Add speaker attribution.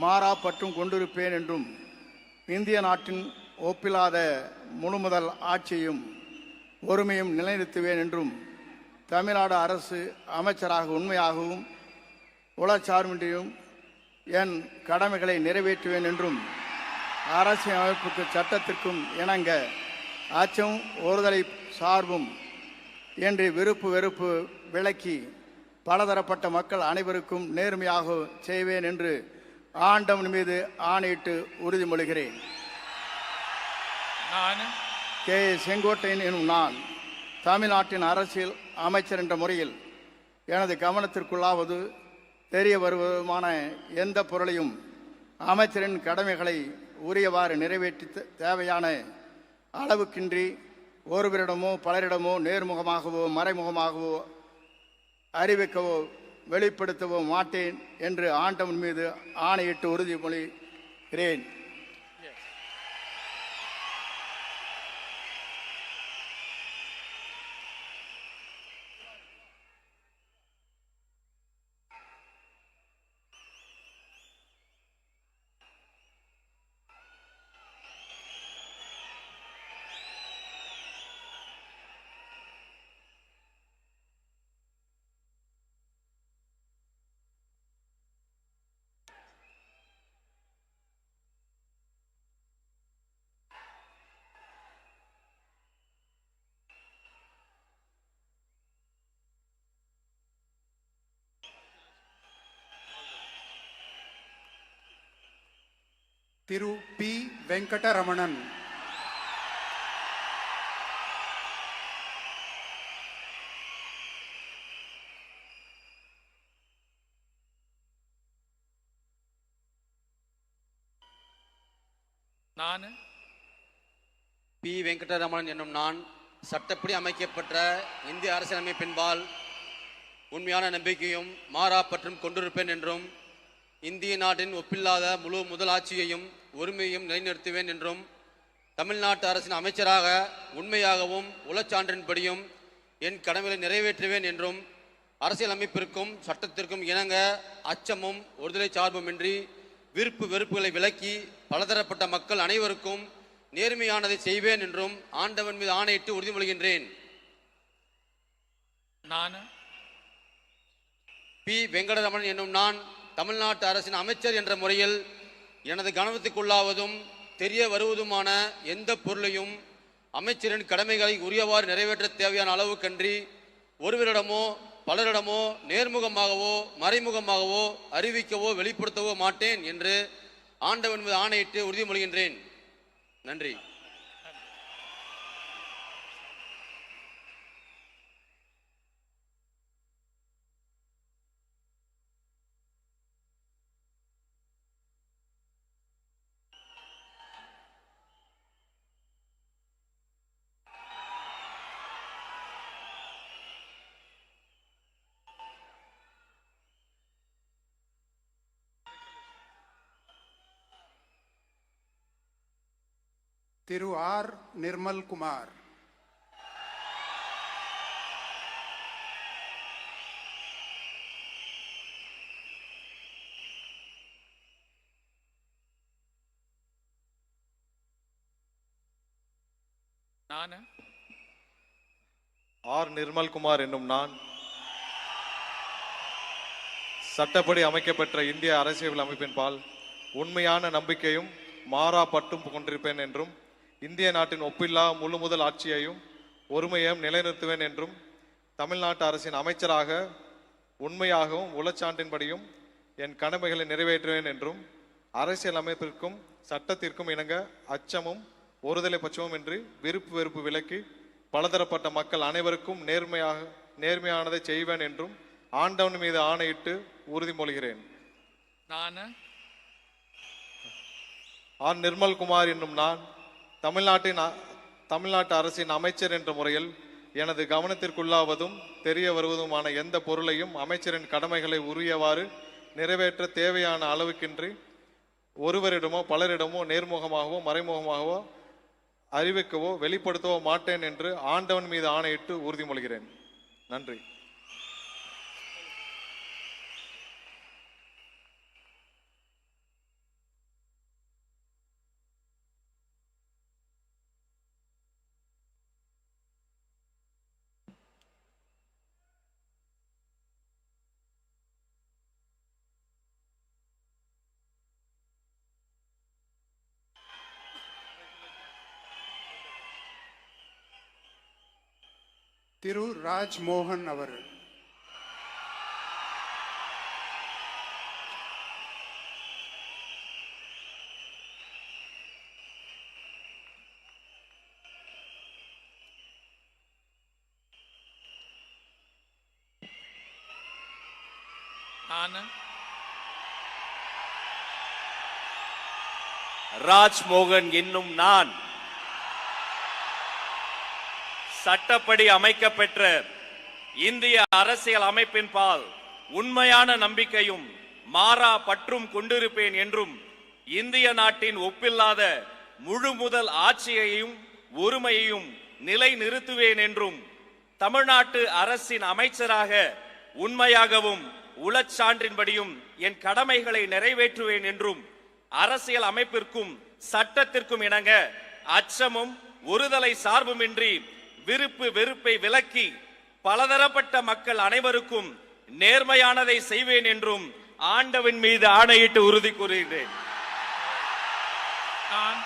Speaker 1: மாறா பற்றும் கொண்டிருப்பேன் என்றும் இந்திய நாட்டின் ஒப்பில்லாத முழுமுதல் ஆட்சியையும் ஒருமையும் நிலைநிறுத்துவேன் என்றும் தமிழ்நாடு அரசு அமைச்சராக உண்மையாகவும் உளச்சார்பின்றியும் என் கடமைகளை நிறைவேற்றுவேன் என்றும் அரசியல் அமைப்புக்கு சட்டத்திற்கும் இணங்க அச்சம் ஒருதலை சார்பும் என்று விருப்பு வெறுப்பு விலக்கி பலதரப்பட்ட மக்கள் அனைவருக்கும் நேர்மையாக செய்வேன் என்று ஆண்டவன் மீது ஆணையிட்டு உறுதிமொழிகிறேன்.
Speaker 2: நான்
Speaker 1: கே செங்கோட்டையன் எனும் நான் தமிழ்நாட்டின் அரசியல் அமைச்சர் என்ற முறையில் எனது கவனத்திற்குள்ளாவது தெரிய வருவதுமான எந்த பொருளையும் அமைச்சரின் கடமைகளை உரியவாறு நிறைவேற்றி தேவையான அளவுக்கின்றி ஒருவரிடமோ பலரிடமோ நேர்முகமாகவோ மறைமுகமாகவோ அறிவிக்கவோ வெளிப்படுத்தவோ மாட்டேன் என்று ஆண்டவன் மீது ஆணையிட்டு உறுதிமொழிகிறேன்.
Speaker 3: திரு பி. வெங்கடரமணன்.
Speaker 2: நான்
Speaker 4: பி. வெங்கடரமணன் என்னும் நான் சட்டப்படி அமைக்கப்பட்ட இந்திய அரசியலமைப்பின்பால் உண்மையான நம்பிக்கையும் மாறா பற்றும் கொண்டிருப்பேன் என்றும் இந்திய நாட்டின் ஒப்பில்லாத முழு முதலாட்சியையும் ஒருமையையும் நிலைநிறுத்துவேன் என்றும் தமிழ்நாட்டு அரசின் அமைச்சராக உண்மையாகவும் உளச்சான்றின்படியும் என் கடமைகளை நிறைவேற்றுவேன் என்றும் அரசியலமைப்பிற்கும் சட்டத்திற்கும் இணங்க அச்சமும் ஒருதலை சார்புமின்றி விருப்பு வெறுப்புகளை விலக்கி பலதரப்பட்ட மக்கள் அனைவருக்கும் நேர்மையானதை செய்வேன் என்றும் ஆண்டவன் மீது ஆணையிட்டு உறுதிமொழிகின்றேன்.
Speaker 2: நான்
Speaker 4: பி. வெங்கடரமணன் என்னும் நான் தமிழ்நாட்டு அரசின் அமைச்சர் என்ற முறையில் எனது கவனத்துக்குள்ளாவதும் தெரிய வருவதுமான எந்த பொருளையும் அமைச்சரின் கடமைகளை உரியவாறு நிறைவேற்ற தேவையான அளவுக்கன்றி ஒருவரிடமோ பலரிடமோ நேர்முகமாகவோ மறைமுகமாகவோ அறிவிக்கவோ வெளிப்படுத்தவோ மாட்டேன் என்று ஆண்டவன் மீது ஆணையிட்டு உறுதிமொழிகின்றேன். நன்றி.
Speaker 3: திரு ஆர். நிர்மல் குமார்.
Speaker 2: நான்
Speaker 5: ஆர். நிர்மல்குமார் என்னும் நான் சட்டப்படி அமைக்கப்பெற்ற இந்திய அரசியல் அமைப்பின்பால் உண்மையான நம்பிக்கையும் மாறா பற்றும் கொண்டிருப்பேன் என்றும் இந்திய நாட்டின் ஒப்பில்லா முழு முதல் ஆட்சியையும் ஒருமையையும் நிலைநிறுத்துவேன் என்றும் தமிழ்நாட்டு அரசின் அமைச்சராக உண்மையாகவும் உளச்சான்றின்படியும் என் கடமைகளை நிறைவேற்றுவேன் என்றும் அரசியல் அமைப்பிற்கும் சட்டத்திற்கும் இணங்க அச்சமும் ஒருதலை பட்சமும் இன்றி விருப்பு வெறுப்பு விலக்கி பலதரப்பட்ட மக்கள் அனைவருக்கும் நேர்மையானதை செய்வேன் என்றும் ஆண்டவன் மீது ஆணையிட்டு உறுதிமொழிகிறேன்.
Speaker 2: நான்
Speaker 5: ஆர். நிர்மல்குமார் என்னும் நான் தமிழ்நாட்டு அரசின் அமைச்சர் என்ற முறையில் எனது கவனத்திற்குள்ளாவதும் தெரிய வருவதுமான எந்த பொருளையும் அமைச்சரின் கடமைகளை உரியவாறு நிறைவேற்ற தேவையான அளவுக்கின்றி ஒருவரிடமோ பலரிடமோ நேர்முகமாகவோ மறைமுகமாகவோ அறிவிக்கவோ வெளிப்படுத்தவோ மாட்டேன் என்று ஆண்டவன் மீது ஆணையிட்டு உறுதிமொழிகிறேன். நன்றி.
Speaker 3: திரு ராஜ்மோகன் அவர்கள்.
Speaker 2: நான்
Speaker 6: ராஜ்மோகன் என்னும் நான் சட்டப்படி அமைக்கப்பெற்ற இந்திய அரசியல் அமைப்பின் பால் உண்மையான நம்பிக்கையும் மாறா பற்றும் கொண்டிருப்பேன் என்றும் இந்திய நாட்டின் ஒப்பில்லாத முழு முதல் ஆட்சியையும் ஒருமையையும் நிலை நிறுத்துவேன் என்றும் தமிழ்நாட்டு அரசின் அமைச்சராக உண்மையாகவும் உளச்சான்றின்படியும் என் கடமைகளை நிறைவேற்றுவேன் என்றும் அரசியல் அமைப்பிற்கும் சட்டத்திற்கும் இணங்க அச்சமும் ஒருதலை சார்புமின்றி விருப்பு வெறுப்பை விலக்கி பலதரப்பட்ட மக்கள் அனைவருக்கும் நேர்மையானதை செய்வேன் என்றும் ஆண்டவன் மீது ஆணையிட்டு உறுதி கூறுகிறேன்.
Speaker 2: நான்